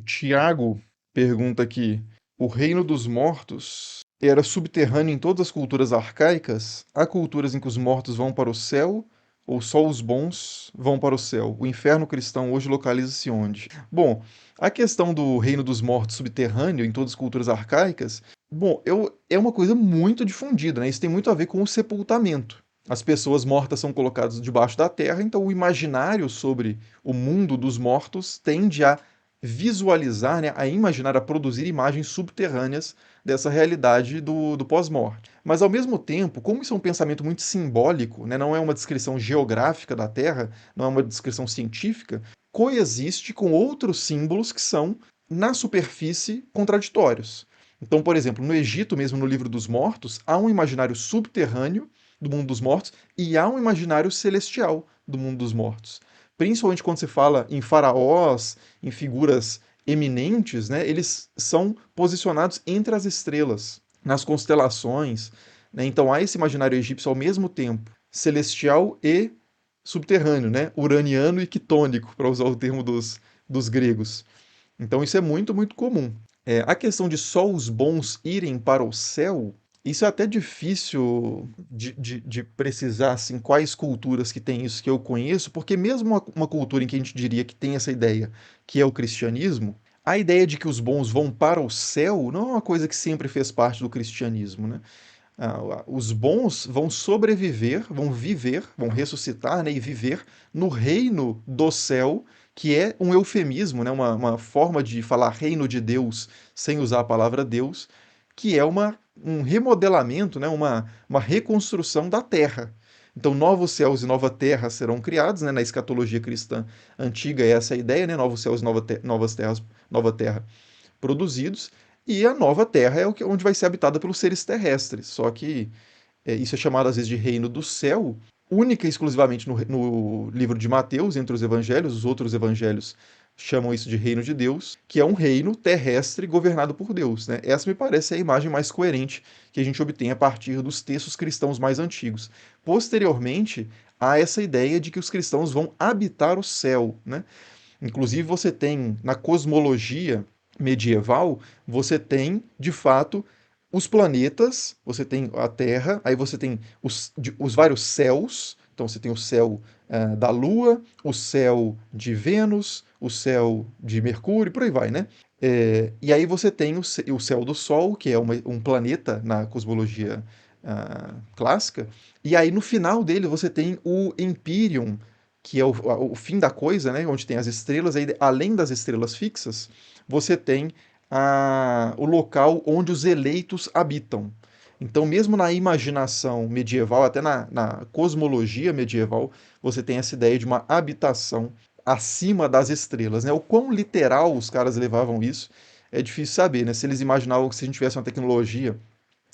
Tiago pergunta aqui: o reino dos mortos era subterrâneo em todas as culturas arcaicas? Há culturas em que os mortos vão para o céu ou só os bons vão para o céu? O inferno cristão hoje localiza-se onde? Bom, a questão do reino dos mortos subterrâneo em todas as culturas arcaicas, bom, é uma coisa muito difundida, né? Isso tem muito a ver com o sepultamento. As pessoas mortas são colocadas debaixo da terra, então o imaginário sobre o mundo dos mortos tende a visualizar, né, a imaginar, a produzir imagens subterrâneas dessa realidade do pós-morte. Mas, ao mesmo tempo, como isso é um pensamento muito simbólico, né, não é uma descrição geográfica da Terra, não é uma descrição científica, coexiste com outros símbolos que são, na superfície, contraditórios. Então, por exemplo, no Egito, mesmo no Livro dos Mortos, há um imaginário subterrâneo do mundo dos mortos e há um imaginário celestial do mundo dos mortos. Principalmente quando se fala em faraós, em figuras eminentes, né, eles são posicionados entre as estrelas, nas constelações. Né? Então há esse imaginário egípcio ao mesmo tempo celestial e subterrâneo, né? Uraniano e quitônico, para usar o termo dos gregos. Então isso é muito, muito comum. A questão de só os bons irem para o céu, isso é até difícil de precisar assim, quais culturas que têm isso que eu conheço, porque mesmo uma cultura em que a gente diria que tem essa ideia, que é o cristianismo, a ideia de que os bons vão para o céu não é uma coisa que sempre fez parte do cristianismo, né? Os bons vão sobreviver, vão viver, vão ressuscitar, né, e viver no reino do céu, que é um eufemismo, né, uma forma de falar reino de Deus sem usar a palavra Deus, que é um remodelamento, né, uma reconstrução da terra. Então, novos céus e nova terra serão criados, né, na escatologia cristã antiga é essa a ideia, né, novos céus e novas terras, nova terra produzidos, e a nova Terra é onde vai ser habitada pelos seres terrestres. Só que isso é chamado às vezes de reino do céu, única e exclusivamente no livro de Mateus, entre os evangelhos, os outros evangelhos chamam isso de reino de Deus, que é um reino terrestre governado por Deus. Né? Essa me parece a imagem mais coerente que a gente obtém a partir dos textos cristãos mais antigos. Posteriormente, há essa ideia de que os cristãos vão habitar o céu. Né? Inclusive, você tem na cosmologia medieval, você tem, de fato, os planetas, você tem a Terra, aí você tem os vários céus, então você tem o céu da Lua, o céu de Vênus, o céu de Mercúrio, por aí vai, né? E aí você tem o céu do Sol, que é um planeta na cosmologia clássica, e aí no final dele você tem o Empyrean, que é o fim da coisa, né? Onde tem as estrelas, aí, além das estrelas fixas, você tem o local onde os eleitos habitam. Então, mesmo na imaginação medieval, até na cosmologia medieval, você tem essa ideia de uma habitação acima das estrelas. Né? O quão literal os caras levavam isso é difícil saber. Né? Se eles imaginavam que se a gente tivesse uma tecnologia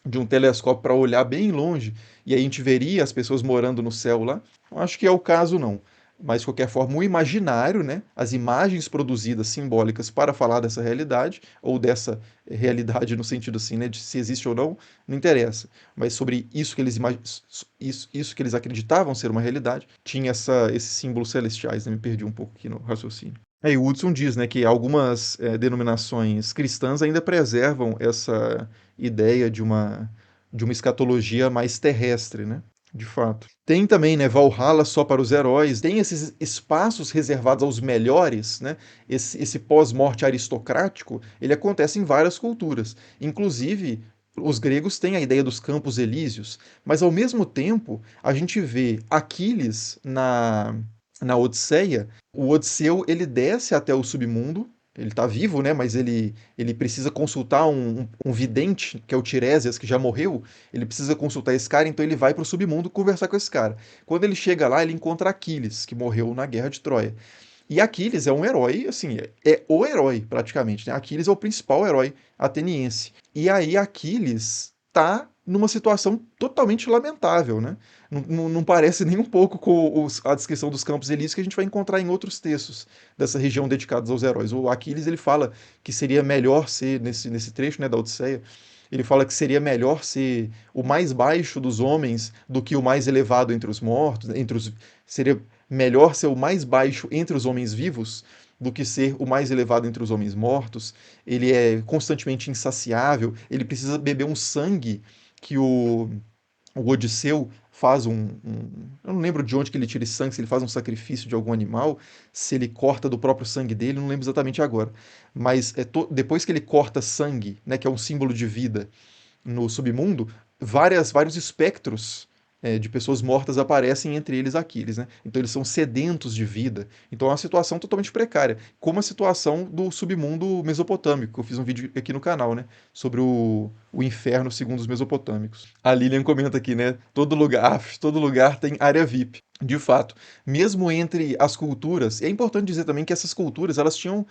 de um telescópio para olhar bem longe e aí a gente veria as pessoas morando no céu lá, eu acho que é o caso não. Mas, de qualquer forma, o imaginário, né, as imagens produzidas simbólicas para falar dessa realidade, ou dessa realidade no sentido assim, né, de se existe ou não, não interessa. Mas sobre isso que isso que eles acreditavam ser uma realidade, tinha esses símbolos celestiais, né? Me perdi um pouco aqui no raciocínio. E o Hudson diz, né, que algumas denominações cristãs ainda preservam essa ideia de uma escatologia mais terrestre, né? De fato. Tem também, né, Valhalla só para os heróis, tem esses espaços reservados aos melhores, né? Esse pós-morte aristocrático, ele acontece em várias culturas. Inclusive, os gregos têm a ideia dos campos elíseos, mas ao mesmo tempo, a gente vê Aquiles na Odisseia, o Odisseu ele desce até o submundo, ele está vivo, né? Mas ele precisa consultar um vidente, que é o Tiresias, que já morreu. Ele precisa consultar esse cara, então ele vai para o submundo conversar com esse cara. Quando ele chega lá, ele encontra Aquiles, que morreu na Guerra de Troia. E Aquiles é um herói, assim, é o herói, praticamente. Né? Aquiles é o principal herói ateniense. E aí Aquiles tá numa situação totalmente lamentável, né? Não parece nem um pouco com a descrição dos Campos Elíseos que a gente vai encontrar em outros textos dessa região dedicados aos heróis. O Aquiles ele fala que seria melhor ser, nesse trecho, né, da Odisseia, ele fala que seria melhor ser o mais baixo dos homens do que o mais elevado entre os mortos, seria melhor ser o mais baixo entre os homens vivos do que ser o mais elevado entre os homens mortos. Ele é constantemente insaciável, ele precisa beber um sangue que o Odisseu faz eu não lembro de onde que ele tira esse sangue, se ele faz um sacrifício de algum animal, se ele corta do próprio sangue dele, não lembro exatamente agora. Mas depois que ele corta sangue, né, que é um símbolo de vida, no submundo, vários espectros de pessoas mortas aparecem, entre eles Aquiles, né? Então eles são sedentos de vida. Então é uma situação totalmente precária, como a situação do submundo mesopotâmico, que eu fiz um vídeo aqui no canal, né? Sobre o inferno segundo os mesopotâmicos. A Lilian comenta aqui, né? Todo lugar tem área VIP. De fato, mesmo entre as culturas, é importante dizer também que essas culturas elas tinham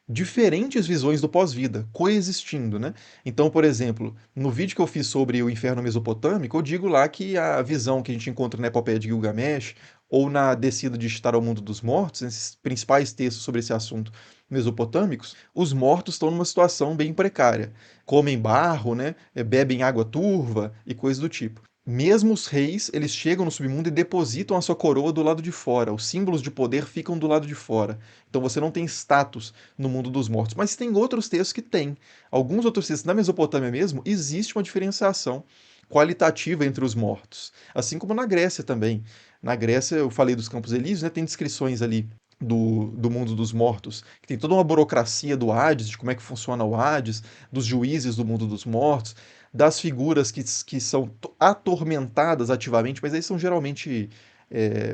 diferentes visões do pós-vida, coexistindo, né? Então, por exemplo, no vídeo que eu fiz sobre o inferno mesopotâmico, eu digo lá que a visão que a gente encontra na epopeia de Gilgamesh ou na Descida de Estar ao Mundo dos Mortos, esses principais textos sobre esse assunto mesopotâmicos, os mortos estão numa situação bem precária. Comem barro, né? Bebem água turva e coisas do tipo. Mesmo os reis, eles chegam no submundo e depositam a sua coroa do lado de fora. Os símbolos de poder ficam do lado de fora. Então você não tem status no mundo dos mortos. Mas tem outros textos que tem. Alguns outros textos, na Mesopotâmia mesmo, existe uma diferenciação qualitativa entre os mortos. Assim como na Grécia também. Na Grécia, eu falei dos Campos Elíseos, né? Tem descrições ali do mundo dos mortos, que tem toda uma burocracia do Hades, de como é que funciona o Hades, dos juízes do mundo dos mortos, das figuras que são atormentadas ativamente, mas aí são geralmente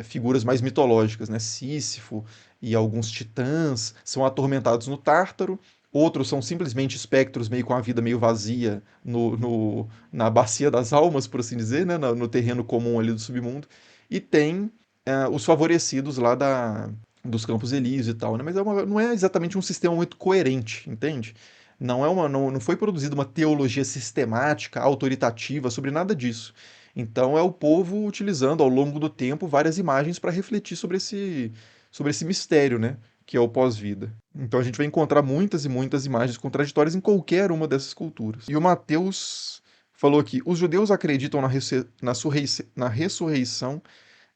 figuras mais mitológicas, né? Sísifo e alguns titãs são atormentados no Tártaro, outros são simplesmente espectros meio com a vida meio vazia na bacia das almas, por assim dizer, né? No terreno comum ali do submundo, e tem os favorecidos lá dos Campos Elíseos e tal, né? Mas não é exatamente um sistema muito coerente, entende? Não foi produzida uma teologia sistemática, autoritativa sobre nada disso. Então é o povo utilizando ao longo do tempo várias imagens para refletir sobre esse mistério, né? Que é o pós-vida. Então a gente vai encontrar muitas e muitas imagens contraditórias em qualquer uma dessas culturas. E o Mateus falou aqui: os judeus acreditam na ressurreição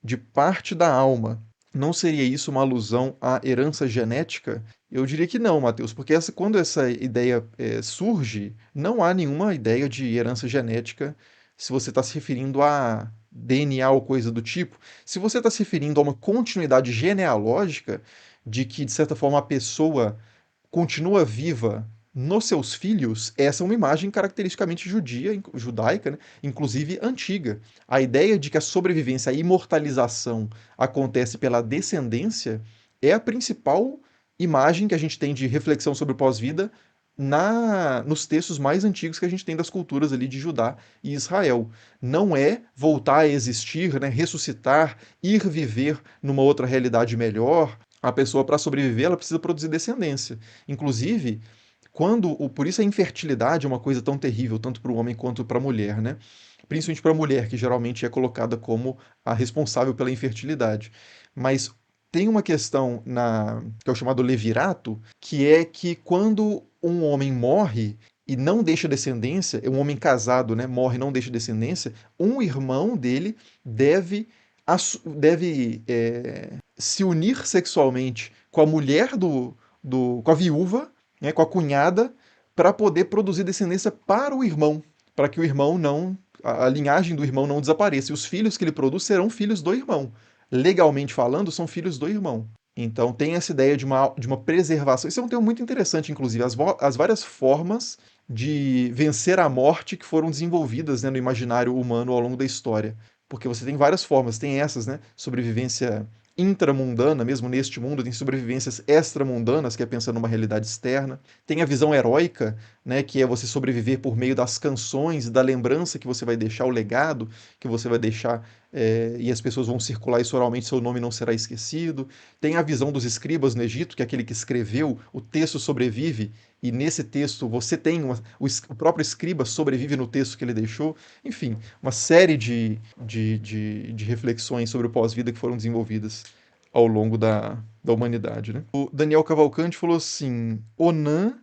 de parte da alma. Não seria isso uma alusão à herança genética? Eu diria que não, Matheus, porque quando essa ideia surge, não há nenhuma ideia de herança genética se você está se referindo a DNA ou coisa do tipo. Se você está se referindo a uma continuidade genealógica, de que, de certa forma, a pessoa continua viva nos seus filhos, essa é uma imagem caracteristicamente judaica, né? Inclusive antiga. A ideia de que a sobrevivência, a imortalização acontece pela descendência é a principal imagem que a gente tem de reflexão sobre o pós-vida nos textos mais antigos que a gente tem das culturas ali de Judá e Israel. Não é voltar a existir, né, ressuscitar, ir viver numa outra realidade melhor. A pessoa, para sobreviver, ela precisa produzir descendência. Inclusive, por isso a infertilidade é uma coisa tão terrível, tanto para o homem quanto para a mulher, né? Principalmente para a mulher, que geralmente é colocada como a responsável pela infertilidade. Mas tem uma questão que é o chamado levirato, que é que quando um homem morre e não deixa descendência, um homem casado, né, morre e não deixa descendência, um irmão dele deve se unir sexualmente com a mulher com a viúva, né, com a cunhada, para poder produzir descendência para o irmão, para que o irmão não, a linhagem do irmão não desapareça. E os filhos que ele produz serão filhos do irmão. Legalmente falando, são filhos do irmão. Então tem essa ideia de uma preservação. Isso é um termo muito interessante, inclusive, as várias formas de vencer a morte que foram desenvolvidas, né, no imaginário humano ao longo da história. Porque você tem várias formas, tem essas, né? Sobrevivência intramundana, mesmo neste mundo, tem sobrevivências extramundanas, que é pensando numa realidade externa. Tem a visão heróica, né, que é você sobreviver por meio das canções e da lembrança que você vai deixar, o legado que você vai deixar, e as pessoas vão circular isso oralmente, seu nome não será esquecido. Tem a visão dos escribas no Egito, que é aquele que escreveu, o texto sobrevive, e nesse texto você tem o próprio escriba sobrevive no texto que ele deixou. Enfim, uma série de reflexões sobre o pós-vida que foram desenvolvidas ao longo da humanidade, né? O Daniel Cavalcante falou assim: Onan